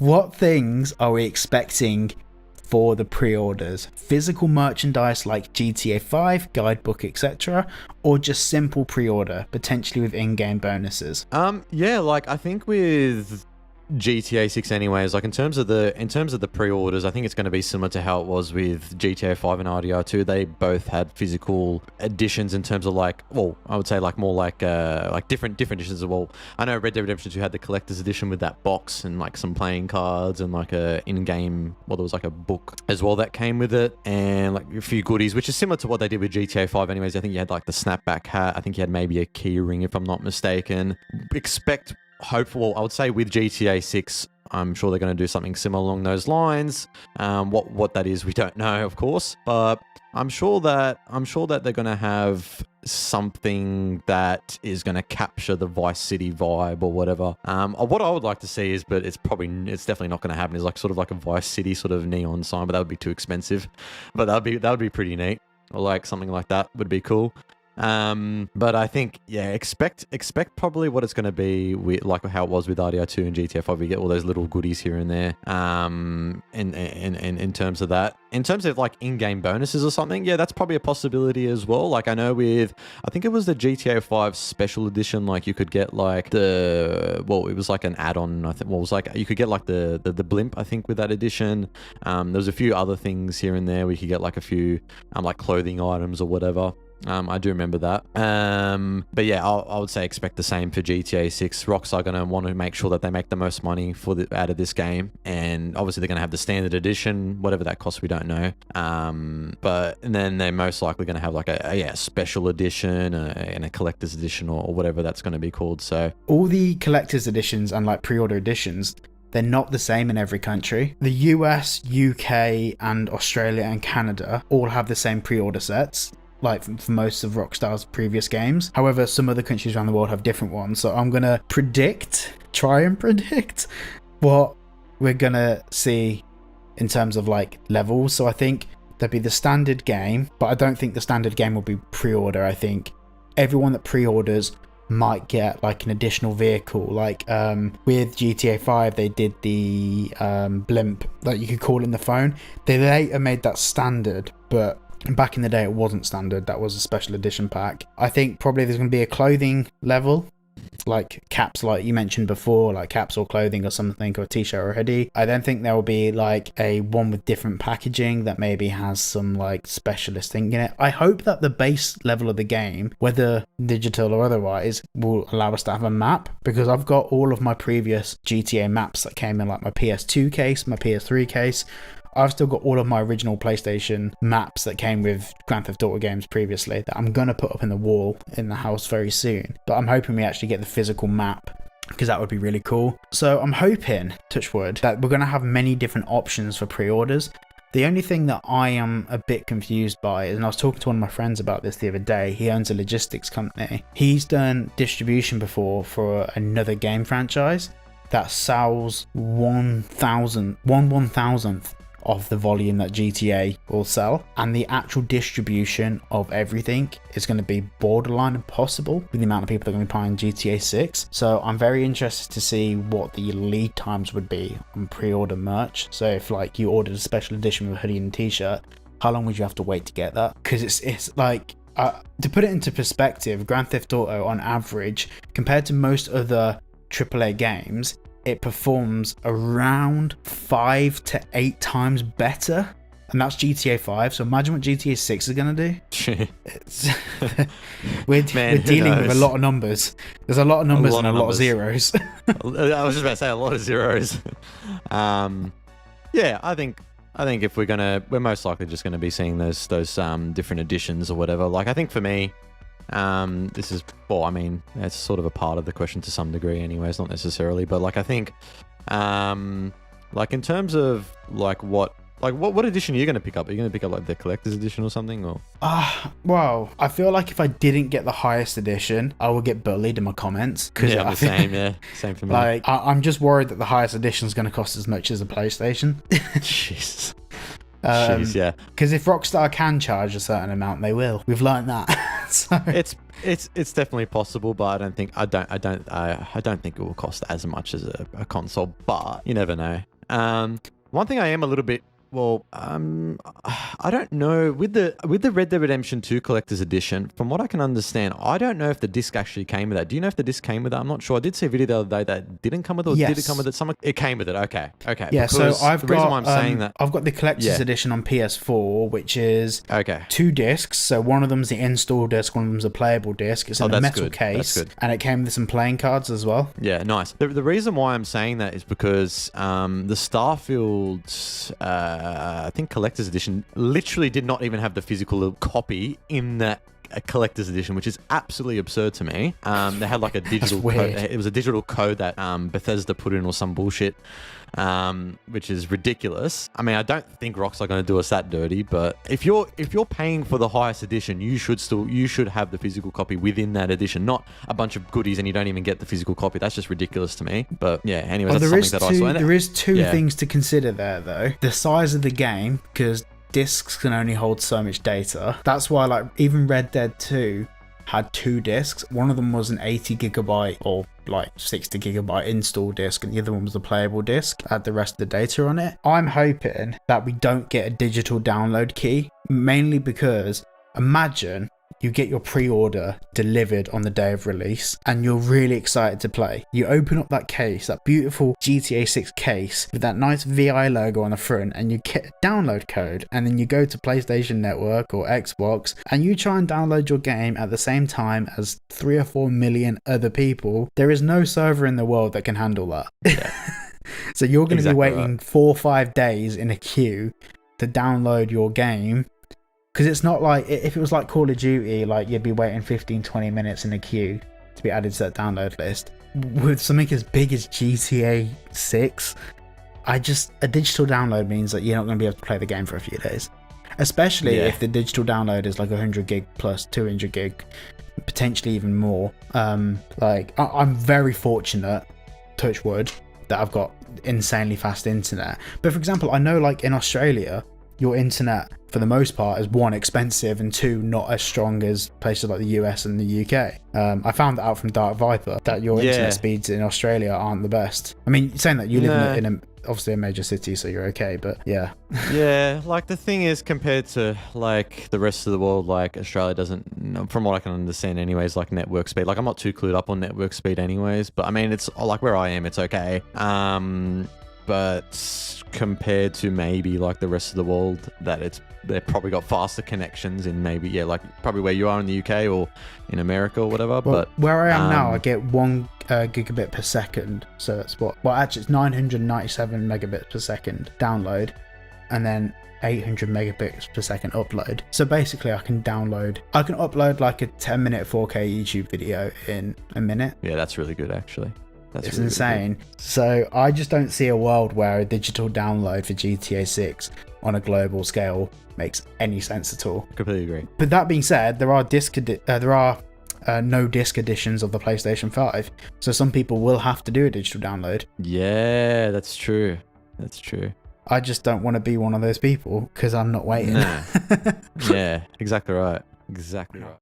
What things are we expecting for the pre-orders? Physical merchandise like GTA 5, guidebook, etc., or just simple pre-order, potentially with in-game bonuses? Yeah, like I think with GTA 6 anyways, like in terms of the pre-orders, I think it's going to be similar to how it was with GTA 5 and RDR2. They both had physical editions in terms of like, well, I would say like more like different editions as well. I know Red Dead Redemption 2 had the collector's edition with that box and like some playing cards and like a in-game, well, there was like a book as well that came with it and like a few goodies, which is similar to what they did with GTA 5 anyways. I think you had like the snapback hat. I think you had maybe a key ring if I'm not mistaken. Hopeful, I would say with GTA 6, I'm sure they're going to do something similar along those lines. What that is, we don't know, of course, but I'm sure that they're going to have something that is going to capture the Vice City vibe or whatever. What I would like to see is, but it's definitely not going to happen, is like sort of like a Vice City sort of neon sign, but that would be too expensive. But that would be pretty neat. Or like something like that would be cool. But I think, yeah, expect probably what it's going to be with, like how it was with RDR2 and GTA 5. We get all those little goodies here and there. In terms of that, in terms of like in-game bonuses or something, yeah, that's probably a possibility as well. Like I know I think it was the GTA 5 special edition. Like you could get like it was like an add-on. I think it was like you could get like the blimp. I think with that edition, there was a few other things here and there. We could get like a few like clothing items or whatever. I do remember that. But yeah, I would say expect the same for GTA 6. Rockstar are going to want to make sure that they make the most money out of this game. And obviously they're going to have the standard edition, whatever that costs, we don't know. And then they're most likely going to have like a special edition and a collector's edition or whatever that's going to be called. So all the collector's editions and like pre-order editions, they're not the same in every country. The US, UK, and Australia and Canada all have the same pre-order sets, like for most of Rockstar's previous games. However, some other countries around the world have different ones. So I'm going to try and predict what we're going to see in terms of like levels. So I think there'll be the standard game, but I don't think the standard game will be pre-order. I think everyone that pre-orders might get like an additional vehicle. Like with GTA 5, they did the blimp that you could call in the phone. They later made that standard, but back in the day it wasn't standard. That was a special edition pack. I think probably there's going to be a clothing level, like caps, like you mentioned before, like caps or clothing or something, or a t-shirt or a hoodie. I don't think there will be like a one with different packaging that maybe has some like specialist thing in it. I hope that the base level of the game, whether digital or otherwise, will allow us to have a map, because I've got all of my previous GTA maps that came in like my PS2 case, my PS3 case. I've still got all of my original PlayStation maps that came with Grand Theft Auto games previously that I'm going to put up in the wall in the house very soon. But I'm hoping we actually get the physical map, because that would be really cool. So I'm hoping, touch wood, that we're going to have many different options for pre-orders. The only thing that I am a bit confused by is, and I was talking to one of my friends about this the other day, he owns a logistics company. He's done distribution before for another game franchise that sells 1,000th of the volume that GTA will sell, and the actual distribution of everything is going to be borderline impossible with the amount of people that are going to be buying GTA 6. So I'm very interested to see what the lead times would be on pre-order merch. So if like you ordered a special edition with a hoodie and a t-shirt, how long would you have to wait to get that? Because it's like to put it into perspective, Grand Theft Auto on average, compared to most other AAA games, it performs around 5 to 8 times better, and that's GTA 5. So imagine what GTA 6 is going to do. We're dealing with a lot of numbers. There's a lot of numbers and a lot of zeros. I was just about to say a lot of zeros. Yeah, I think if we're most likely just going to be seeing those different editions or whatever. Like I think for me, this is, well, I mean, it's sort of a part of the question to some degree anyways, not necessarily, but like I think like in terms of like what edition are you going to pick up? Are you going to pick up like the collector's edition or something, or well, I feel like if I didn't get the highest edition, I would get bullied in my comments. Yeah, same for me. Like I'm just worried that the highest edition is going to cost as much as a PlayStation. Jeez. Jeez, yeah. Because if Rockstar can charge a certain amount, they will. We've learned that. So. It's definitely possible, but I don't think it will cost as much as a console. But you never know. One thing I am a little bit. Well, I don't know with the Red Dead Redemption 2 Collector's Edition. From what I can understand, I don't know if the disc actually came with that. Do you know if the disc came with that? I'm not sure. I did see a video the other day that didn't come with it, or did it come with it? It came with it. Okay. Yeah. So I've the reason got why I'm saying that. I've got the Collector's Edition on PS4, which is Okay. 2 discs. So one of them's the install disc, one of them's a playable disc. It's in a metal case, That's good. and it came with some playing cards as well. Yeah, nice. The reason why I'm saying that is because the Starfield, I think Collector's Edition, literally did not even have the physical copy in that Collector's Edition, which is absolutely absurd to me. They had like a digital code. It was a digital code that Bethesda put in or some bullshit, which is ridiculous. I mean, I don't think Rockstar are going to do us that dirty, but if you're paying for the highest edition, you should have the physical copy within that edition, not a bunch of goodies and you don't even get the physical copy. That's just ridiculous to me. But yeah, anyways, that's something that I saw. There is two things to consider there, though. The size of the game, because discs can only hold so much data. That's why, like, even Red Dead 2 had 2 discs. One of them was an 80 gigabyte or like 60 gigabyte install disc, and the other one was a playable disc, had the rest of the data on it. I'm hoping that we don't get a digital download key, mainly because imagine you get your pre-order delivered on the day of release and you're really excited to play. You open up that case, that beautiful GTA 6 case with that nice VI logo on the front, and you get a download code, and then you go to PlayStation Network or Xbox and you try and download your game at the same time as 3 or 4 million other people. There is no server in the world that can handle that. Yeah. So you're going to be waiting 4 or 5 days in a queue to download your game. Because it's not like, if it was like Call of Duty, like you'd be waiting 15-20 minutes in a queue to be added to that download list. With something as big as GTA 6, a digital download means that you're not going to be able to play the game for a few days. Especially if the digital download is like 100 gig plus 200 gig, potentially even more. I'm very fortunate, touch wood, that I've got insanely fast internet. But for example, I know like in Australia, your internet, for the most part, is 1, expensive, and 2, not as strong as places like the US and the UK. I found that out from Dark Viper, that your internet speeds in Australia aren't the best. I mean, saying that you live in obviously a major city, so you're okay, but yeah. Yeah, like the thing is, compared to like the rest of the world, like Australia doesn't, from what I can understand anyways, like network speed. Like I'm not too clued up on network speed anyways, but I mean, it's like where I am, it's okay. But compared to maybe like the rest of the world, that they've probably got faster connections in maybe like probably where you are in the UK or in America or whatever. Well, but where I am now, I get 1 gigabit per second, so that's actually it's 997 megabits per second download, and then 800 megabits per second upload. So basically I can upload like a 10-minute 4K YouTube video in a minute. Yeah, that's really good actually. It's really insane. So I just don't see a world where a digital download for GTA 6 on a global scale makes any sense at all. Completely agree. But that being said, there are no disc editions of the PlayStation 5, so some people will have to do a digital download. Yeah, that's true. That's true. I just don't want to be one of those people because I'm not waiting. Nah. Yeah, exactly right. Exactly right.